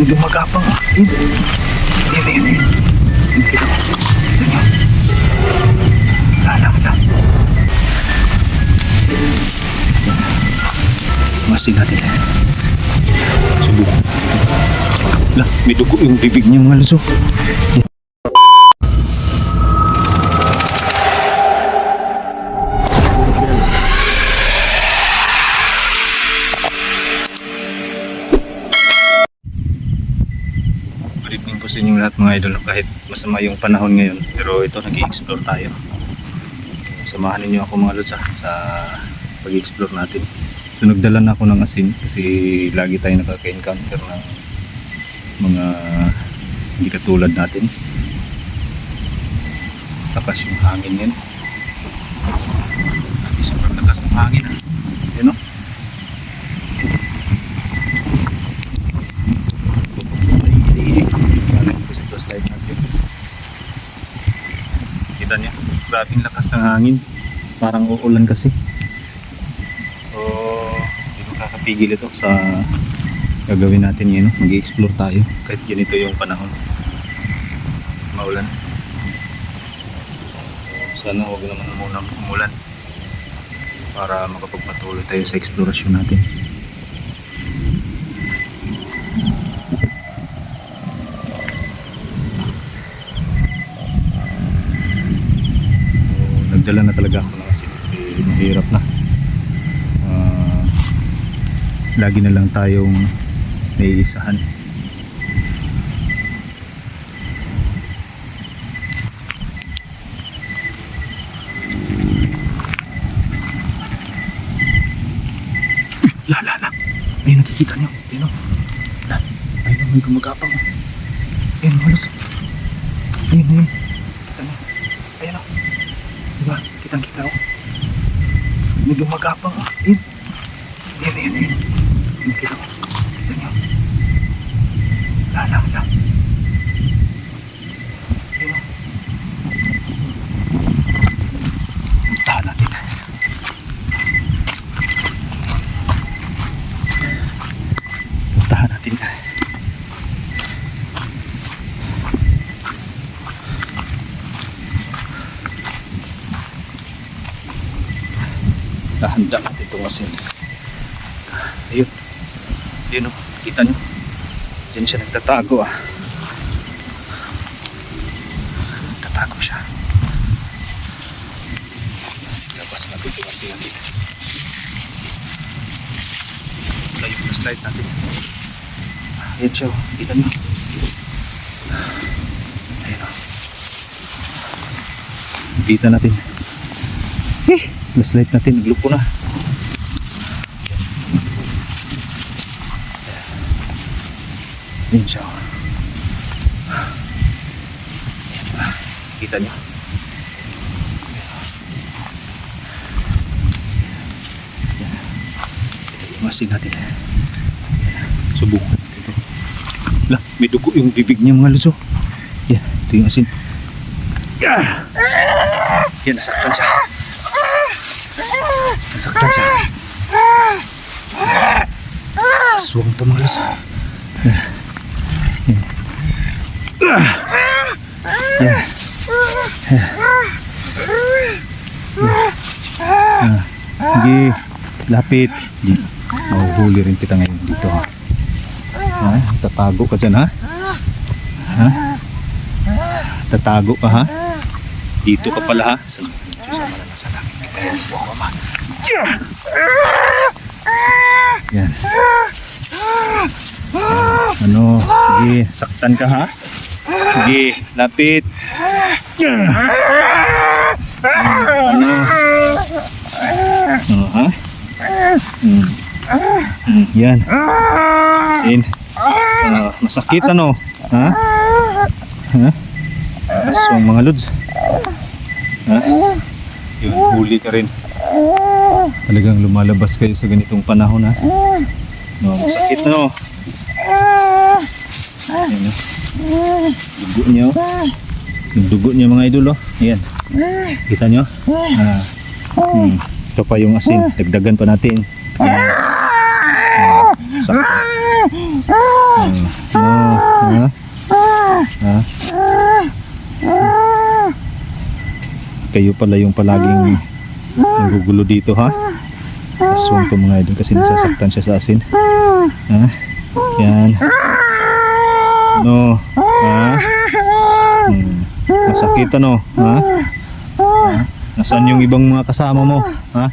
Medyo magapang ah. Yan. Kita mo. Ito nyo. Wala lang. Masin natin. Subukan. Lah, may dugo yung bibig niya mga luso. Good evening po sa inyong lahat mga idol. Kahit masama yung panahon ngayon, pero ito nag-i-explore tayo. Samahan ninyo ako mga lods sa pag-i-explore natin. So nagdala na ako ng asin kasi lagi tayo nakaka-encounter ng mga hindi katulad natin. Lakas yung hangin yan. Sobrang lakas ng hangin. Yan o. Kita niyo, grabing lakas ng hangin. Parang uulan kasi. So, hindi makakapigil ito sa gagawin natin yun. Mag-i-explore tayo kahit ganito yung panahon. Maulan. Sana huwag naman muna umulan para makapagpatuloy tayo sa explorasyon natin. Nagdala na talaga ako ng asin kasi mahirap na. Lagi na lang tayong naiisahan. La. Ayun, nakikita niyo. Ayun o. Ayun, may gumagapang. Ayun, malos. Ayun. Kita niyo. Ayun o. Diba? Kitang-kita o. May gumagapang o. Ayun. Kita mo. Kita niyo. La. Ayun o. Puntahan natin. Handa natin itong asin. Ayun o, kita nyo, dyan siya nagtatago ah. Nagtatago siya. Labas natin itong asin natin. Wala yung flashlight natin. Ayun siya, kita nyo. Ayun o. Kita natin. Flashlight natin, naglupo na. Ayun siya. Kita niyo. Yung asin natin. Subukan natin ito. Lah, may dugo yung bibig niya mga luso. Yan, ito yung asin. Yan, nasaktan siya. Aswang ito mga luso. Sige, lapit. Mahuhuli rin kita ngayon dito ha. Tatago ka dyan ha. Tatago ka ha. Dito ka pala ha. Sama na nasa langit. Yan. Ano, sige, saktan ka ha. Sige, lapit. Ha? Yan. Sin. Masakit ano? Ha? Aswang mga lods. Ha? Yun, huli ka rin. Talagang lumalabas kayo sa ganitong panahon ha. No, masakit no. Ayan, dugo niyo. Yung dugo niyo mga idol oh. Ayan. Kita nyo? Ito pa yung asin. Dagdagan pa natin. Sakto. Ha? Ha? Kayo pala yung palaging nagugulo dito, ha? Aswang to mga idol kasi nasasaktan siya sa asin. Ha? Yan. Ano? Ha? Masakit ano? Ha? Ha? Nasaan yung ibang mga kasama mo? Ha?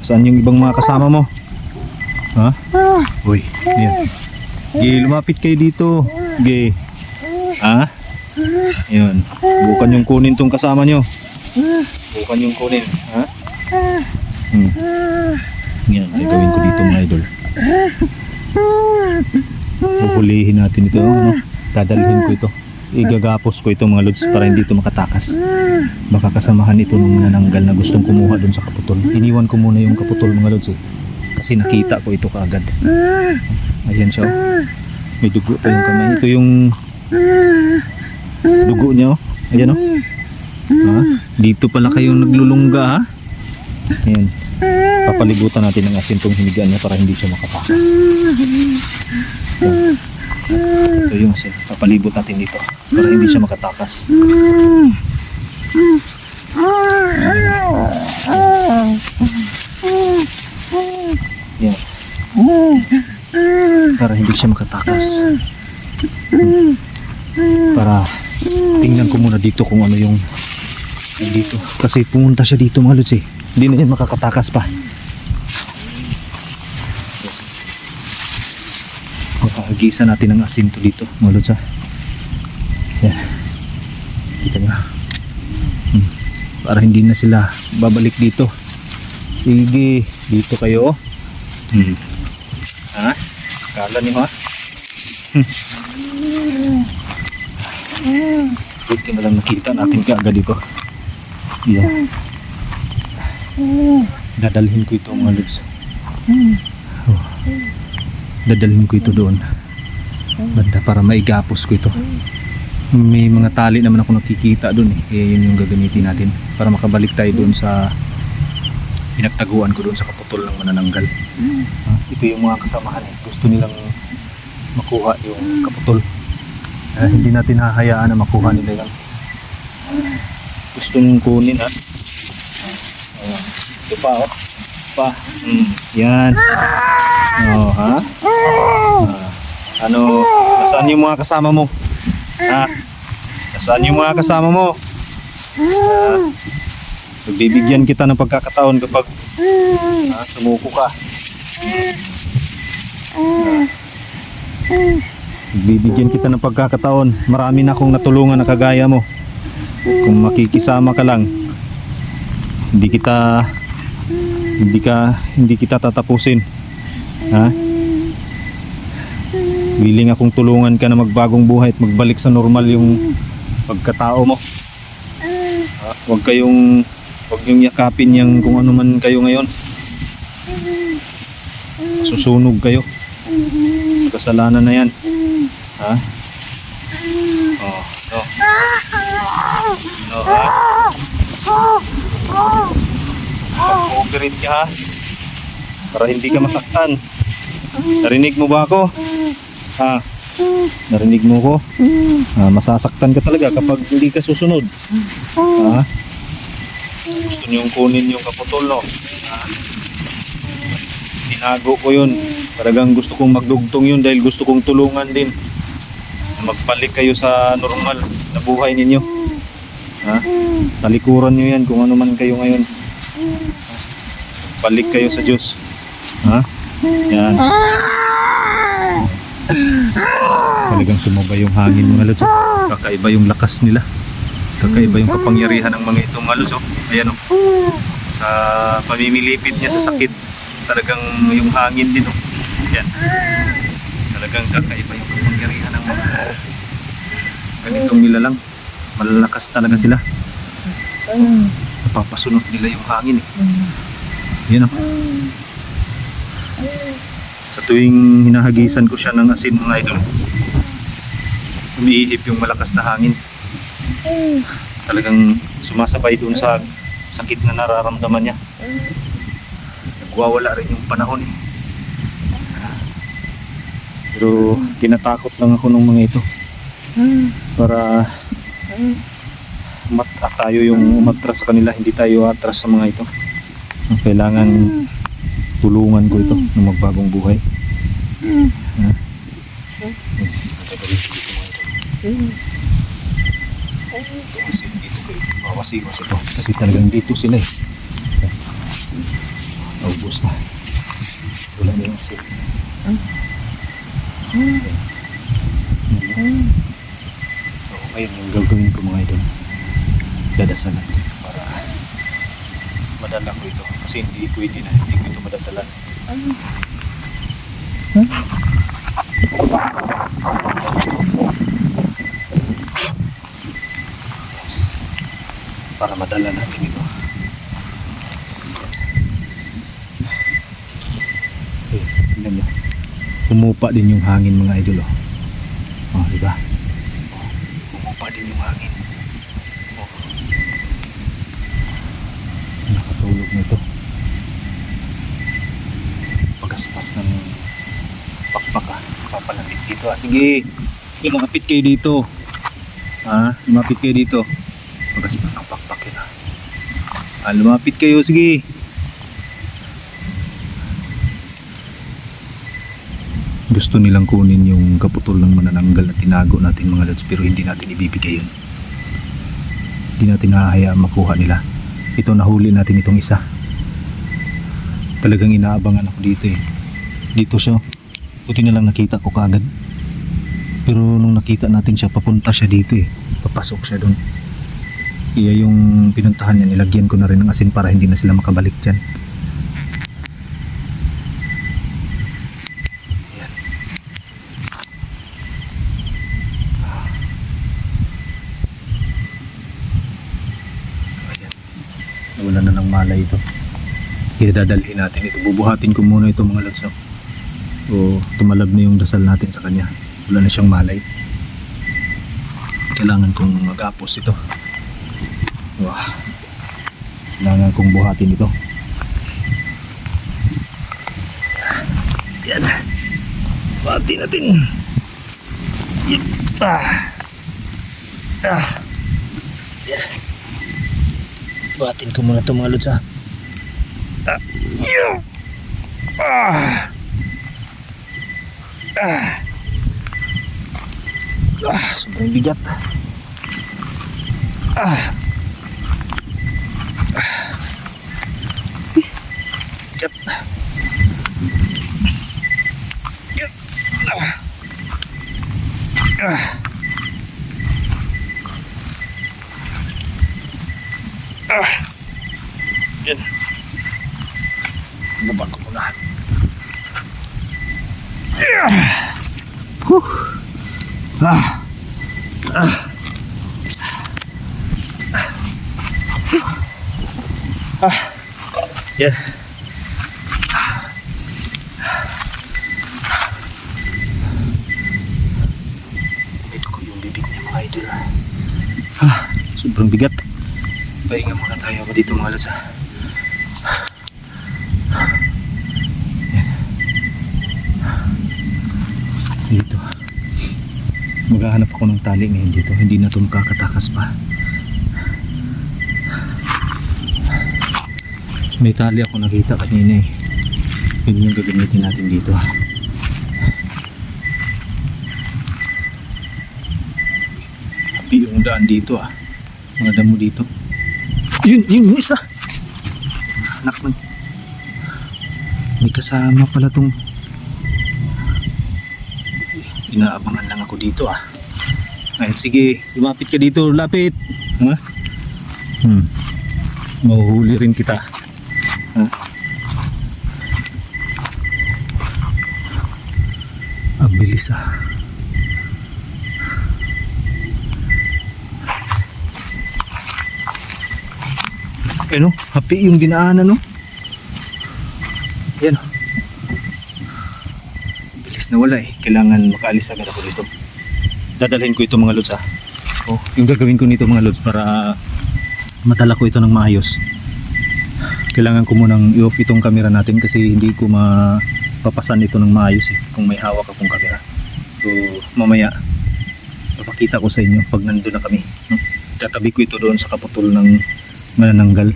Saan yung ibang mga kasama mo? Ha? Uy, yan. Ge, lumapit kayo dito. Ge. Ha? Yan. Bukan yung kunin tong kasama nyo. Bukan yung kunin. Ha? Yan, gagawin ko dito mga idol. Huhulihin natin ito. Ano? Dadalhin ko ito. Igagapos ko ito mga lods para hindi ito makatakas. Baka kasamahan ito ng manananggal na gustong kumuha dun sa kaputol. Iniwan ko muna yung kaputol mga lods eh. Kasi nakita ko ito kaagad. Ayan siya oh. May dugo pa yung kamay. Ito yung dugo niya oh. Ayan oh. Ha? Dito pala kayong naglulungga ha. Ayan. Papalibutan natin ng asin tong hinigaan niya para hindi siya makatakas. Ayan. Ito yung asin. Papalibot natin dito para hindi siya makatakas. Yan. Para hindi siya makatakas. Para tingnan ko muna dito kung ano yung dito. Kasi pumunta siya dito mga lods eh. Hindi na yan makakatakas pa. Makakagisa natin ng asin to dito mga lods ha. Yan. Kita nyo. Para hindi na sila babalik dito. Sige, dito kayo. Ha? Kala nyo ha? Buti na lang nakita natin kaagad dito. Yan. Dadalhin ko ito mga lods. Oh. Dadalhin ko ito doon. Banda para maigapos ko ito. May mga tali naman ako nakikita doon eh. Kaya yun yung gagamitin natin. Para makabalik tayo doon sa pinagtaguan ko doon sa kaputol ng manananggal. Ito yung mga kasamahan eh. Gusto nilang makuha yung kaputol. Hindi natin hahayaan na makuha nila yan. Gusto nyung kunin ha. Ayan. Ito pa oh. Pa. Yan. Oh ha. Ano? Nasaan yung mga kasama mo? Ha? Nasaan yung mga kasama mo? Bibigyan kita ng pagkakataon kapag sumuko ka. Bibigyan kita ng pagkakataon. Marami na akong natulungan na kagaya mo. Kung makikisama ka lang, hindi kita tatapusin. Ha? Willing akong tulungan ka na magbagong buhay at magbalik sa normal yung pagkatao mo. Huwag yung yakapin yang kung ano man kayo ngayon. Susunog kayo sa kasalanan na yan. Ha? Oh, no. No, ha? Mag-cooperate ka ha? Para hindi ka masaktan. Narinig mo ba ako? Ha? Narinig mo ko? Masasaktan ka talaga kapag hindi ka susunod. Ha? Gusto niyong kunin yung kaputol, no? Tinago ko yun. Talagang gusto kong magdugtong yun dahil gusto kong tulungan din na magbalik kayo sa normal na buhay ninyo. Ha? Talikuran nyo yan kung ano man kayo ngayon. Balik kayo sa Diyos. Ha? Yan. Talagang sumabay yung hangin mga lods. Kakaiba yung lakas nila. Kakaiba yung kapangyarihan ng mga itong mga lods. Ayan o. Sa pamimilipit niya sa sakit, talagang yung hangin din o. Yan. Talagang kakaiba yung kapangyarihan ng mga ganitong nila lang. Malalakas talaga sila. Napapasunod nila yung hangin eh. Yan o. Sa tuwing hinahagisan ko siya ng asin mga idol, umiihip yung malakas na hangin. Talagang sumasabay dun sa sakit na nararamdaman niya. Nagwawala rin yung panahon eh. Pero tinatakot lang ako ng mga ito. Para tayo yung umatras sa kanila, hindi tayo atras sa mga ito. Kailangan tulungan ko ito ng magbagong buhay. Kasi dito ko bawasiwas ito. Kasi talagang dito sila eh. Naubos na. Wala na yung asin. Ngayon yung gagawin ko mga idol, dadasalan ko ito para madala ko ito. Kasi hindi pwede na, hindi ko ito madasalan. Para madala natin ito. Tingnan nyo, humupa din yung hangin mga idol. Diba? Humupa din yung hangin. Nakatulog nito. Pagaspas ng pakpak papalamig dito. Sige, lumapit kayo dito. Lumapit kayo dito. Pagaspas ng pakpak yun. Lumapit kayo, sige. Gusto nilang kunin yung kaputol ng manananggal na tinago natin mga lods, pero hindi natin ibibigay yun. Hindi natin nahahayaan makuha nila. Ito, nahuli natin itong isa. Talagang inaabangan ako dito eh. Dito siya. Buti na lang nakita ko kaagad. Pero nung nakita natin siya, papunta siya dito eh. Papasok siya doon. Iya yung pinuntahan niya, nilagyan ko na rin ng asin para hindi na sila makabalik dyan. Wala na ng malay ito. Kaya dadalhin natin ito. Bubuhatin ko muna ito mga lods. O tumalab na yung dasal natin sa kanya. Wala na siyang malay. Kailangan kong mag-apos ito. Kailangan kong buhatin ito. Yan. Buhatin natin. Yan. Yan. Buhatin ko muna ito mga lods. Sobrang bigat. Bigat. Yan. Baba ko muna. Yan. Ito ko yung bibig niya mga idol. Sobrang bigat. Pahinga muna tayo dito mga lods. Dito maghahanap ako ng tali ngayon dito, hindi na ito makakatakas pa. May tali ako nakita kanina eh, yun yung gagamitin natin dito. Happy yung daan dito mga damo dito. Yun isa, anak man, may kasama pala tong. Inaabangan lang ako dito Ay, sige, lumapit ka dito, lapit. Mahuhuli rin kita. Ang bilis Ano, happy yung dinaanan Yan bilis na wala kailangan makaalis agad ako dito. Dadalhin ko ito mga lods yung gagawin ko nito mga lods para madala ko ito ng maayos. Kailangan ko munang i-off itong camera natin kasi hindi ko mapapasan ito ng maayos kung may hawak akong camera. So mamaya papakita ko sa inyo pag nandun na kami, no? Tatabi ko ito doon sa kaputol ng manananggal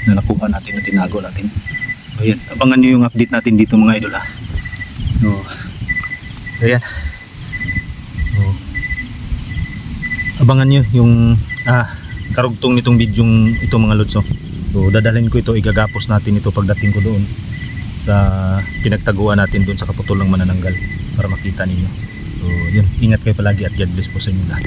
na nakuha natin, na tinago natin. So ayan, abangan nyo yung update natin dito mga idol ha. So ayan, so, abangan nyo yung karugtong nitong bidyong ito mga lods. So dadalhin ko ito, igagapos natin ito pagdating ko doon sa pinagtaguan natin doon sa kaputol ng manananggal para makita ninyo. So yun, ingat kayo palagi at God bless po sa inyo lahat.